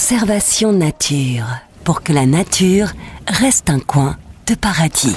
Conservation nature, pour que la nature reste un coin de paradis.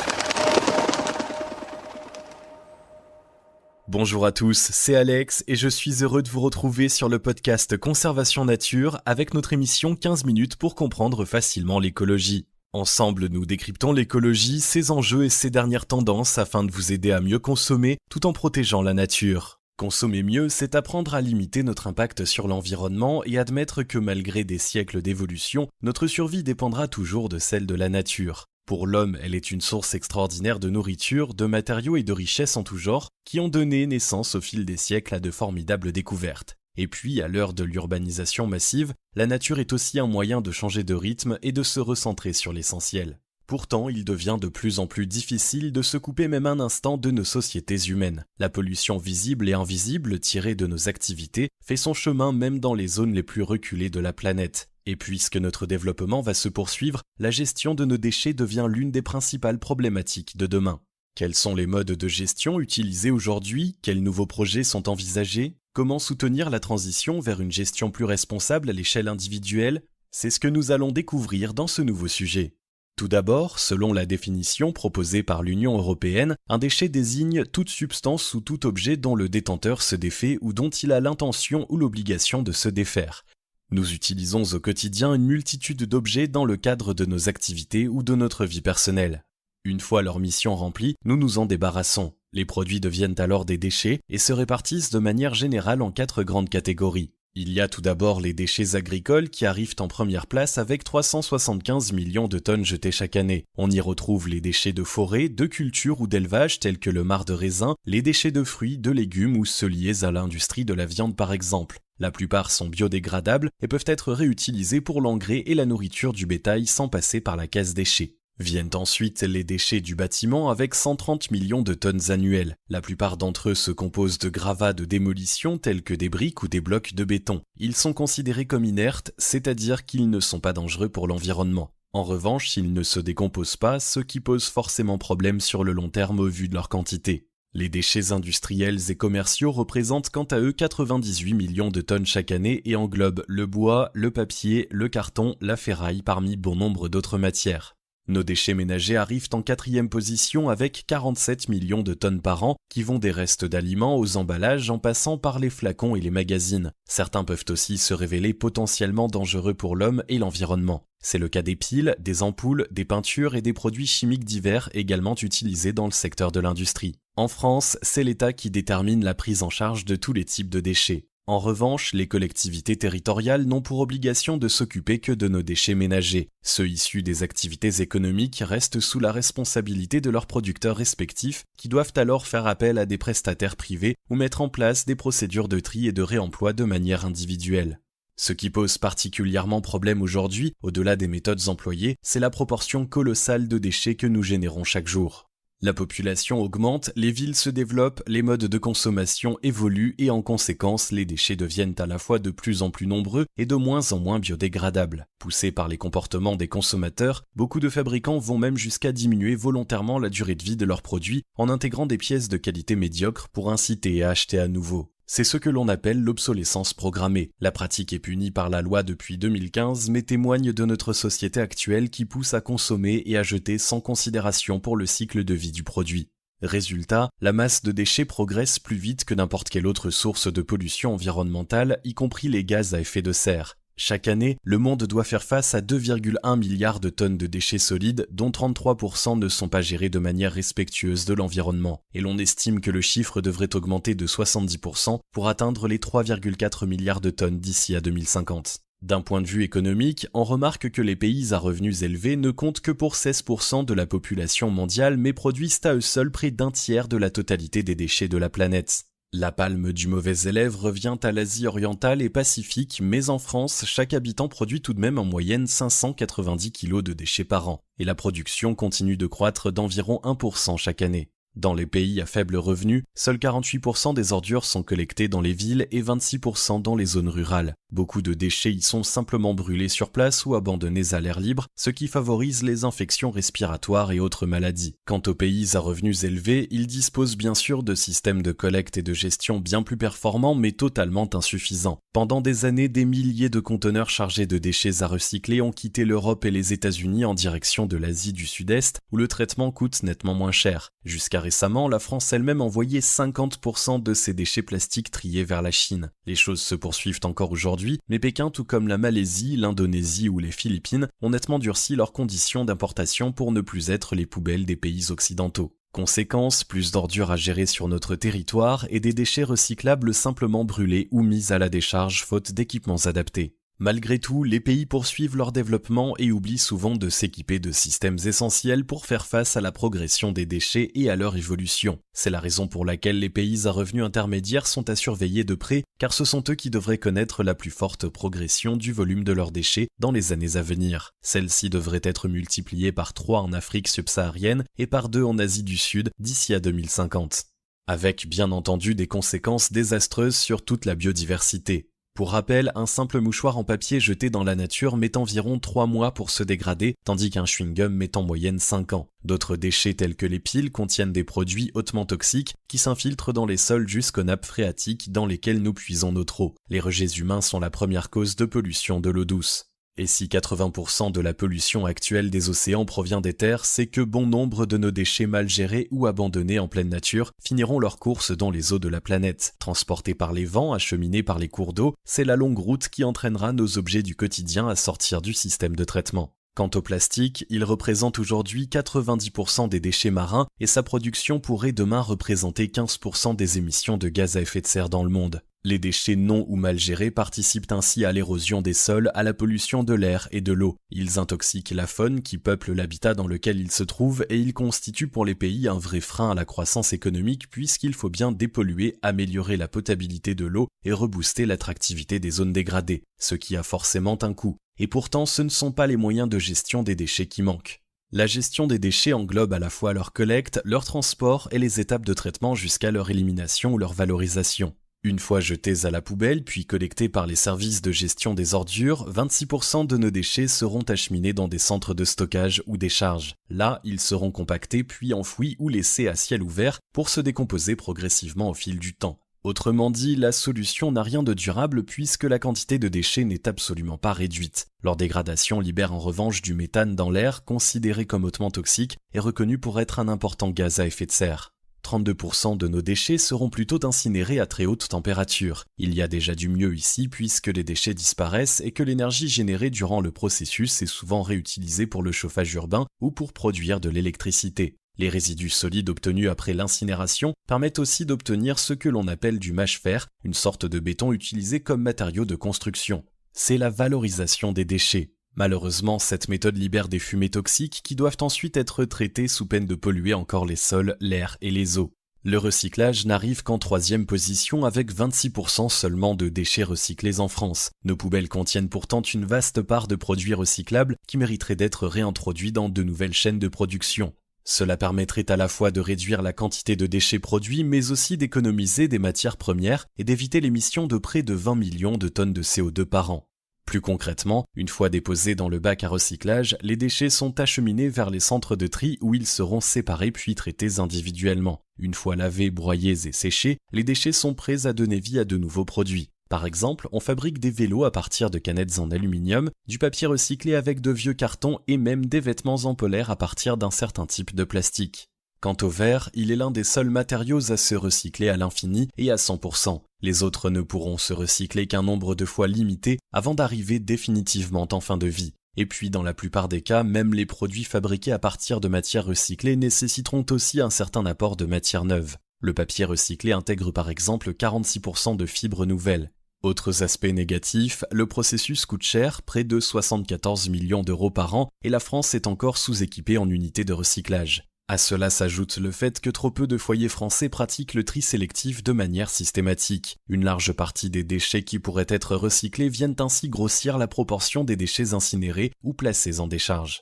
Bonjour à tous, c'est Alex et je suis heureux de vous retrouver sur le podcast Conservation Nature avec notre émission 15 minutes pour comprendre facilement l'écologie. Ensemble, nous décryptons l'écologie, ses enjeux et ses dernières tendances afin de vous aider à mieux consommer tout en protégeant la nature. Consommer mieux, c'est apprendre à limiter notre impact sur l'environnement et admettre que malgré des siècles d'évolution, notre survie dépendra toujours de celle de la nature. Pour l'homme, elle est une source extraordinaire de nourriture, de matériaux et de richesses en tout genre qui ont donné naissance au fil des siècles à de formidables découvertes. Et puis, à l'heure de l'urbanisation massive, la nature est aussi un moyen de changer de rythme et de se recentrer sur l'essentiel. Pourtant, il devient de plus en plus difficile de se couper même un instant de nos sociétés humaines. La pollution visible et invisible tirée de nos activités fait son chemin même dans les zones les plus reculées de la planète. Et puisque notre développement va se poursuivre, la gestion de nos déchets devient l'une des principales problématiques de demain. Quels sont les modes de gestion utilisés aujourd'hui? Quels nouveaux projets sont envisagés? Comment soutenir la transition vers une gestion plus responsable à l'échelle individuelle? C'est ce que nous allons découvrir dans ce nouveau sujet. Tout d'abord, selon la définition proposée par l'Union européenne, un déchet désigne toute substance ou tout objet dont le détenteur se défait ou dont il a l'intention ou l'obligation de se défaire. Nous utilisons au quotidien une multitude d'objets dans le cadre de nos activités ou de notre vie personnelle. Une fois leur mission remplie, nous nous en débarrassons. Les produits deviennent alors des déchets et se répartissent de manière générale en 4 grandes catégories. Il y a tout d'abord les déchets agricoles qui arrivent en première place avec 375 millions de tonnes jetées chaque année. On y retrouve les déchets de forêt, de culture ou d'élevage tels que le marc de raisin, les déchets de fruits, de légumes ou ceux liés à l'industrie de la viande par exemple. La plupart sont biodégradables et peuvent être réutilisés pour l'engrais et la nourriture du bétail sans passer par la case déchets. Viennent ensuite les déchets du bâtiment avec 130 millions de tonnes annuelles. La plupart d'entre eux se composent de gravats de démolition tels que des briques ou des blocs de béton. Ils sont considérés comme inertes, c'est-à-dire qu'ils ne sont pas dangereux pour l'environnement. En revanche, ils ne se décomposent pas, ce qui pose forcément problème sur le long terme au vu de leur quantité. Les déchets industriels et commerciaux représentent quant à eux 98 millions de tonnes chaque année et englobent le bois, le papier, le carton, la ferraille parmi bon nombre d'autres matières. Nos déchets ménagers arrivent en 4e position avec 47 millions de tonnes par an qui vont des restes d'aliments aux emballages en passant par les flacons et les magazines. Certains peuvent aussi se révéler potentiellement dangereux pour l'homme et l'environnement. C'est le cas des piles, des ampoules, des peintures et des produits chimiques divers également utilisés dans le secteur de l'industrie. En France, c'est l'État qui détermine la prise en charge de tous les types de déchets. En revanche, les collectivités territoriales n'ont pour obligation de s'occuper que de nos déchets ménagers. Ceux issus des activités économiques restent sous la responsabilité de leurs producteurs respectifs qui doivent alors faire appel à des prestataires privés ou mettre en place des procédures de tri et de réemploi de manière individuelle. Ce qui pose particulièrement problème aujourd'hui, au-delà des méthodes employées, c'est la proportion colossale de déchets que nous générons chaque jour. La population augmente, les villes se développent, les modes de consommation évoluent et en conséquence, les déchets deviennent à la fois de plus en plus nombreux et de moins en moins biodégradables. Poussés par les comportements des consommateurs, beaucoup de fabricants vont même jusqu'à diminuer volontairement la durée de vie de leurs produits en intégrant des pièces de qualité médiocre pour inciter à acheter à nouveau. C'est ce que l'on appelle l'obsolescence programmée. La pratique est punie par la loi depuis 2015, mais témoigne de notre société actuelle qui pousse à consommer et à jeter sans considération pour le cycle de vie du produit. Résultat, la masse de déchets progresse plus vite que n'importe quelle autre source de pollution environnementale, y compris les gaz à effet de serre. Chaque année, le monde doit faire face à 2,1 milliards de tonnes de déchets solides, dont 33% ne sont pas gérés de manière respectueuse de l'environnement. Et l'on estime que le chiffre devrait augmenter de 70% pour atteindre les 3,4 milliards de tonnes d'ici à 2050. D'un point de vue économique, on remarque que les pays à revenus élevés ne comptent que pour 16% de la population mondiale, mais produisent à eux seuls près d'un tiers de la totalité des déchets de la planète. La palme du mauvais élève revient à l'Asie orientale et Pacifique, mais en France, chaque habitant produit tout de même en moyenne 590 kg de déchets par an, et la production continue de croître d'environ 1% chaque année. Dans les pays à faible revenu, seuls 48% des ordures sont collectées dans les villes et 26% dans les zones rurales. Beaucoup de déchets y sont simplement brûlés sur place ou abandonnés à l'air libre, ce qui favorise les infections respiratoires et autres maladies. Quant aux pays à revenus élevés, ils disposent bien sûr de systèmes de collecte et de gestion bien plus performants mais totalement insuffisants. Pendant des années, des milliers de conteneurs chargés de déchets à recycler ont quitté l'Europe et les États-Unis en direction de l'Asie du Sud-Est, où le traitement coûte nettement moins cher. Jusqu'à récemment, la France elle-même envoyait 50% de ses déchets plastiques triés vers la Chine. Les choses se poursuivent encore aujourd'hui, mais Pékin, tout comme la Malaisie, l'Indonésie ou les Philippines, ont nettement durci leurs conditions d'importation pour ne plus être les poubelles des pays occidentaux. Conséquence, plus d'ordures à gérer sur notre territoire et des déchets recyclables simplement brûlés ou mis à la décharge faute d'équipements adaptés. Malgré tout, les pays poursuivent leur développement et oublient souvent de s'équiper de systèmes essentiels pour faire face à la progression des déchets et à leur évolution. C'est la raison pour laquelle les pays à revenus intermédiaires sont à surveiller de près, car ce sont eux qui devraient connaître la plus forte progression du volume de leurs déchets dans les années à venir. Celle-ci devrait être multipliée par 3 en Afrique subsaharienne et par 2 en Asie du Sud d'ici à 2050. Avec bien entendu des conséquences désastreuses sur toute la biodiversité. Pour rappel, un simple mouchoir en papier jeté dans la nature met environ 3 mois pour se dégrader, tandis qu'un chewing-gum met en moyenne 5 ans. D'autres déchets tels que les piles contiennent des produits hautement toxiques qui s'infiltrent dans les sols jusqu'aux nappes phréatiques dans lesquelles nous puisons notre eau. Les rejets humains sont la première cause de pollution de l'eau douce. Et si 80% de la pollution actuelle des océans provient des terres, c'est que bon nombre de nos déchets mal gérés ou abandonnés en pleine nature finiront leur course dans les eaux de la planète. Transportés par les vents, acheminés par les cours d'eau, c'est la longue route qui entraînera nos objets du quotidien à sortir du système de traitement. Quant au plastique, il représente aujourd'hui 90% des déchets marins et sa production pourrait demain représenter 15% des émissions de gaz à effet de serre dans le monde. Les déchets non ou mal gérés participent ainsi à l'érosion des sols, à la pollution de l'air et de l'eau. Ils intoxiquent la faune qui peuple l'habitat dans lequel ils se trouvent et ils constituent pour les pays un vrai frein à la croissance économique puisqu'il faut bien dépolluer, améliorer la potabilité de l'eau et rebooster l'attractivité des zones dégradées, ce qui a forcément un coût. Et pourtant, ce ne sont pas les moyens de gestion des déchets qui manquent. La gestion des déchets englobe à la fois leur collecte, leur transport et les étapes de traitement jusqu'à leur élimination ou leur valorisation. Une fois jetés à la poubelle, puis collectés par les services de gestion des ordures, 26% de nos déchets seront acheminés dans des centres de stockage ou décharge. Là, ils seront compactés puis enfouis ou laissés à ciel ouvert pour se décomposer progressivement au fil du temps. Autrement dit, la solution n'a rien de durable puisque la quantité de déchets n'est absolument pas réduite. Leur dégradation libère en revanche du méthane dans l'air, considéré comme hautement toxique et reconnu pour être un important gaz à effet de serre. 32% de nos déchets seront plutôt incinérés à très haute température. Il y a déjà du mieux ici puisque les déchets disparaissent et que l'énergie générée durant le processus est souvent réutilisée pour le chauffage urbain ou pour produire de l'électricité. Les résidus solides obtenus après l'incinération permettent aussi d'obtenir ce que l'on appelle du mâche-fer, une sorte de béton utilisé comme matériau de construction. C'est la valorisation des déchets. Malheureusement, cette méthode libère des fumées toxiques qui doivent ensuite être traitées sous peine de polluer encore les sols, l'air et les eaux. Le recyclage n'arrive qu'en 3e position avec 26% seulement de déchets recyclés en France. Nos poubelles contiennent pourtant une vaste part de produits recyclables qui mériteraient d'être réintroduits dans de nouvelles chaînes de production. Cela permettrait à la fois de réduire la quantité de déchets produits mais aussi d'économiser des matières premières et d'éviter l'émission de près de 20 millions de tonnes de CO2 par an. Plus concrètement, une fois déposés dans le bac à recyclage, les déchets sont acheminés vers les centres de tri où ils seront séparés puis traités individuellement. Une fois lavés, broyés et séchés, les déchets sont prêts à donner vie à de nouveaux produits. Par exemple, on fabrique des vélos à partir de canettes en aluminium, du papier recyclé avec de vieux cartons et même des vêtements en polaire à partir d'un certain type de plastique. Quant au verre, il est l'un des seuls matériaux à se recycler à l'infini et à 100%. Les autres ne pourront se recycler qu'un nombre de fois limité avant d'arriver définitivement en fin de vie. Et puis dans la plupart des cas, même les produits fabriqués à partir de matières recyclées nécessiteront aussi un certain apport de matières neuves. Le papier recyclé intègre par exemple 46% de fibres nouvelles. Autres aspects négatifs, le processus coûte cher, près de 74 millions d'euros par an, et la France est encore sous-équipée en unités de recyclage. À cela s'ajoute le fait que trop peu de foyers français pratiquent le tri sélectif de manière systématique. Une large partie des déchets qui pourraient être recyclés viennent ainsi grossir la proportion des déchets incinérés ou placés en décharge.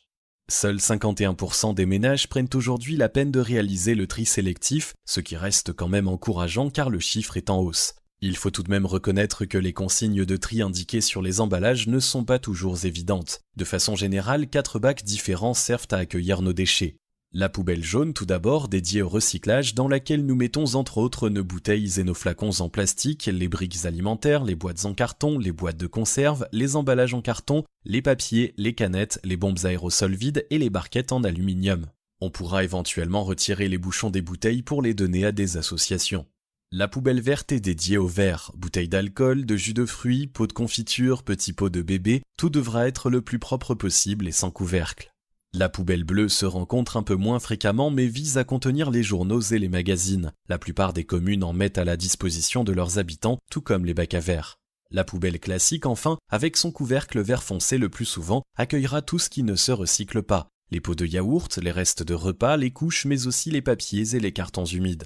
Seuls 51% des ménages prennent aujourd'hui la peine de réaliser le tri sélectif, ce qui reste quand même encourageant car le chiffre est en hausse. Il faut tout de même reconnaître que les consignes de tri indiquées sur les emballages ne sont pas toujours évidentes. De façon générale, 4 bacs différents servent à accueillir nos déchets. La poubelle jaune tout d'abord, dédiée au recyclage, dans laquelle nous mettons entre autres nos bouteilles et nos flacons en plastique, les briques alimentaires, les boîtes en carton, les boîtes de conserve, les emballages en carton, les papiers, les canettes, les bombes aérosols vides et les barquettes en aluminium. On pourra éventuellement retirer les bouchons des bouteilles pour les donner à des associations. La poubelle verte est dédiée aux verres, bouteilles d'alcool, de jus de fruits, pots de confiture, petits pots de bébé, tout devra être le plus propre possible et sans couvercle. La poubelle bleue se rencontre un peu moins fréquemment mais vise à contenir les journaux et les magazines. La plupart des communes en mettent à la disposition de leurs habitants, tout comme les bacs à verre. La poubelle classique enfin, avec son couvercle vert foncé le plus souvent, accueillera tout ce qui ne se recycle pas. Les pots de yaourt, les restes de repas, les couches mais aussi les papiers et les cartons humides.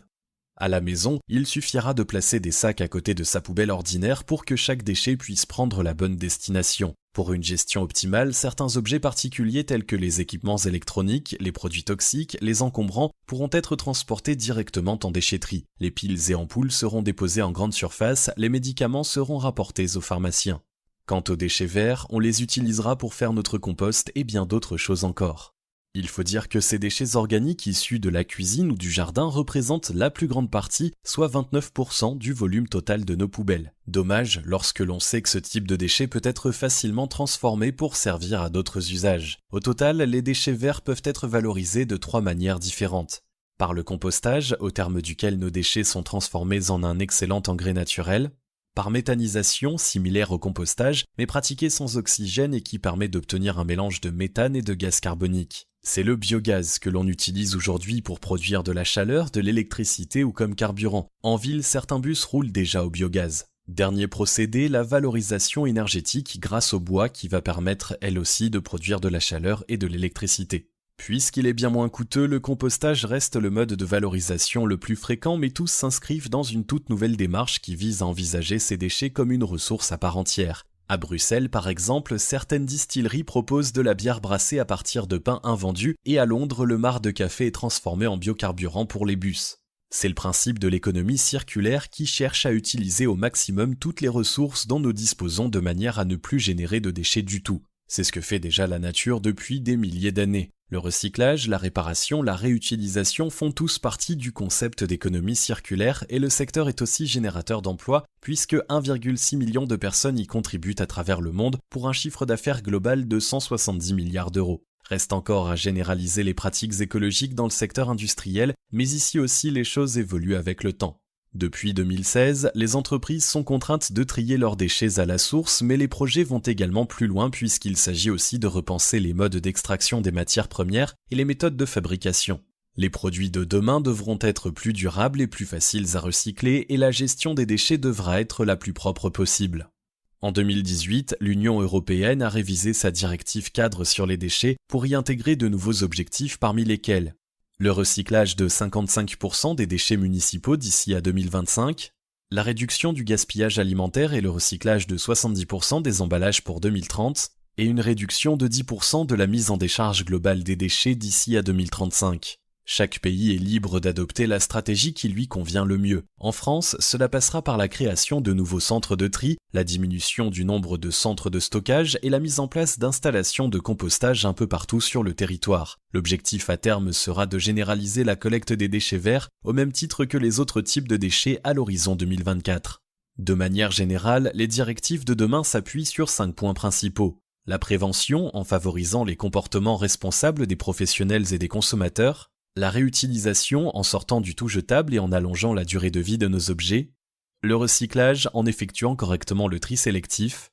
À la maison, il suffira de placer des sacs à côté de sa poubelle ordinaire pour que chaque déchet puisse prendre la bonne destination. Pour une gestion optimale, certains objets particuliers tels que les équipements électroniques, les produits toxiques, les encombrants pourront être transportés directement en déchetterie. Les piles et ampoules seront déposées en grande surface, les médicaments seront rapportés aux pharmaciens. Quant aux déchets verts, on les utilisera pour faire notre compost et bien d'autres choses encore. Il faut dire que ces déchets organiques issus de la cuisine ou du jardin représentent la plus grande partie, soit 29% du volume total de nos poubelles. Dommage lorsque l'on sait que ce type de déchet peut être facilement transformé pour servir à d'autres usages. Au total, les déchets verts peuvent être valorisés de 3 manières différentes. Par le compostage, au terme duquel nos déchets sont transformés en un excellent engrais naturel. Par méthanisation, similaire au compostage, mais pratiquée sans oxygène et qui permet d'obtenir un mélange de méthane et de gaz carbonique. C'est le biogaz que l'on utilise aujourd'hui pour produire de la chaleur, de l'électricité ou comme carburant. En ville, certains bus roulent déjà au biogaz. Dernier procédé, la valorisation énergétique grâce au bois qui va permettre elle aussi de produire de la chaleur et de l'électricité. Puisqu'il est bien moins coûteux, le compostage reste le mode de valorisation le plus fréquent, mais tous s'inscrivent dans une toute nouvelle démarche qui vise à envisager ces déchets comme une ressource à part entière. À Bruxelles, par exemple, certaines distilleries proposent de la bière brassée à partir de pain invendu et à Londres, le marc de café est transformé en biocarburant pour les bus. C'est le principe de l'économie circulaire qui cherche à utiliser au maximum toutes les ressources dont nous disposons de manière à ne plus générer de déchets du tout. C'est ce que fait déjà la nature depuis des milliers d'années. Le recyclage, la réparation, la réutilisation font tous partie du concept d'économie circulaire et le secteur est aussi générateur d'emplois puisque 1,6 million de personnes y contribuent à travers le monde pour un chiffre d'affaires global de 170 milliards d'euros. Reste encore à généraliser les pratiques écologiques dans le secteur industriel, mais ici aussi les choses évoluent avec le temps. Depuis 2016, les entreprises sont contraintes de trier leurs déchets à la source, mais les projets vont également plus loin puisqu'il s'agit aussi de repenser les modes d'extraction des matières premières et les méthodes de fabrication. Les produits de demain devront être plus durables et plus faciles à recycler et la gestion des déchets devra être la plus propre possible. En 2018, l'Union européenne a révisé sa directive cadre sur les déchets pour y intégrer de nouveaux objectifs parmi lesquels le recyclage de 55% des déchets municipaux d'ici à 2025, la réduction du gaspillage alimentaire et le recyclage de 70% des emballages pour 2030, et une réduction de 10% de la mise en décharge globale des déchets d'ici à 2035. Chaque pays est libre d'adopter la stratégie qui lui convient le mieux. En France, cela passera par la création de nouveaux centres de tri, la diminution du nombre de centres de stockage et la mise en place d'installations de compostage un peu partout sur le territoire. L'objectif à terme sera de généraliser la collecte des déchets verts au même titre que les autres types de déchets à l'horizon 2024. De manière générale, les directives de demain s'appuient sur 5 points principaux. La prévention en favorisant les comportements responsables des professionnels et des consommateurs, la réutilisation en sortant du tout jetable et en allongeant la durée de vie de nos objets, le recyclage en effectuant correctement le tri sélectif,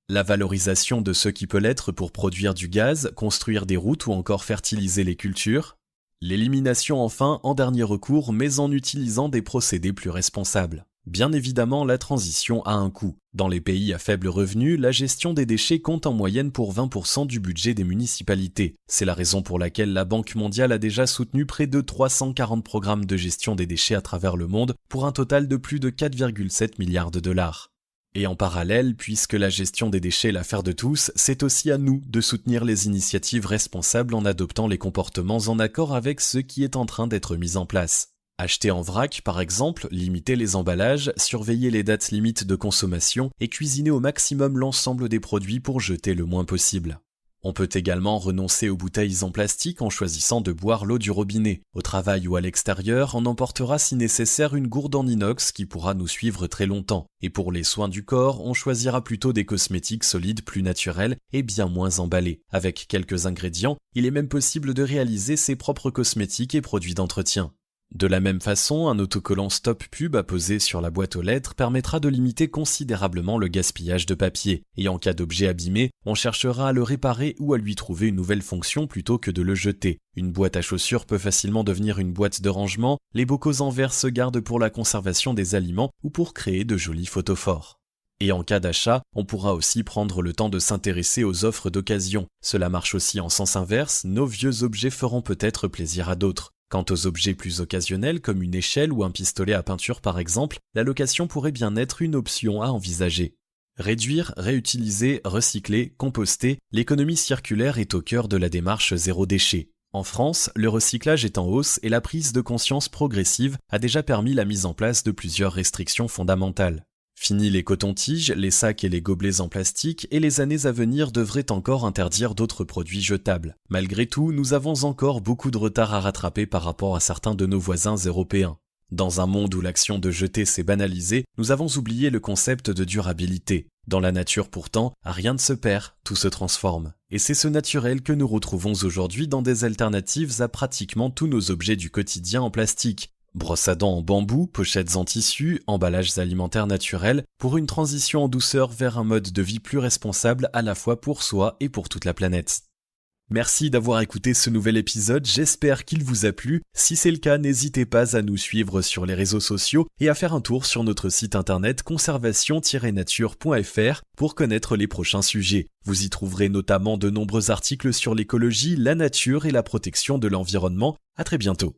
la valorisation de ce qui peut l'être pour produire du gaz, construire des routes ou encore fertiliser les cultures, l'élimination enfin en dernier recours mais en utilisant des procédés plus responsables. Bien évidemment, la transition a un coût. Dans les pays à faible revenu, la gestion des déchets compte en moyenne pour 20% du budget des municipalités. C'est la raison pour laquelle la Banque mondiale a déjà soutenu près de 340 programmes de gestion des déchets à travers le monde pour un total de plus de 4,7 milliards de dollars. Et en parallèle, puisque la gestion des déchets est l'affaire de tous, c'est aussi à nous de soutenir les initiatives responsables en adoptant les comportements en accord avec ce qui est en train d'être mis en place. Acheter en vrac, par exemple, limiter les emballages, surveiller les dates limites de consommation et cuisiner au maximum l'ensemble des produits pour jeter le moins possible. On peut également renoncer aux bouteilles en plastique en choisissant de boire l'eau du robinet. Au travail ou à l'extérieur, on emportera si nécessaire une gourde en inox qui pourra nous suivre très longtemps. Et pour les soins du corps, on choisira plutôt des cosmétiques solides plus naturels et bien moins emballés. Avec quelques ingrédients, il est même possible de réaliser ses propres cosmétiques et produits d'entretien. De la même façon, un autocollant Stop Pub apposé sur la boîte aux lettres permettra de limiter considérablement le gaspillage de papier. Et en cas d'objet abîmé, on cherchera à le réparer ou à lui trouver une nouvelle fonction plutôt que de le jeter. Une boîte à chaussures peut facilement devenir une boîte de rangement, les bocaux en verre se gardent pour la conservation des aliments ou pour créer de jolis photophores. Et en cas d'achat, on pourra aussi prendre le temps de s'intéresser aux offres d'occasion. Cela marche aussi en sens inverse, nos vieux objets feront peut-être plaisir à d'autres. Quant aux objets plus occasionnels comme une échelle ou un pistolet à peinture par exemple, la location pourrait bien être une option à envisager. Réduire, réutiliser, recycler, composter, l'économie circulaire est au cœur de la démarche zéro déchet. En France, le recyclage est en hausse et la prise de conscience progressive a déjà permis la mise en place de plusieurs restrictions fondamentales. Fini les cotons-tiges, les sacs et les gobelets en plastique, et les années à venir devraient encore interdire d'autres produits jetables. Malgré tout, nous avons encore beaucoup de retard à rattraper par rapport à certains de nos voisins européens. Dans un monde où l'action de jeter s'est banalisée, nous avons oublié le concept de durabilité. Dans la nature pourtant, rien ne se perd, tout se transforme. Et c'est ce naturel que nous retrouvons aujourd'hui dans des alternatives à pratiquement tous nos objets du quotidien en plastique. Brosse à dents en bambou, pochettes en tissu, emballages alimentaires naturels, pour une transition en douceur vers un mode de vie plus responsable à la fois pour soi et pour toute la planète. Merci d'avoir écouté ce nouvel épisode, j'espère qu'il vous a plu. Si c'est le cas, n'hésitez pas à nous suivre sur les réseaux sociaux et à faire un tour sur notre site internet conservation-nature.fr pour connaître les prochains sujets. Vous y trouverez notamment de nombreux articles sur l'écologie, la nature et la protection de l'environnement. À très bientôt.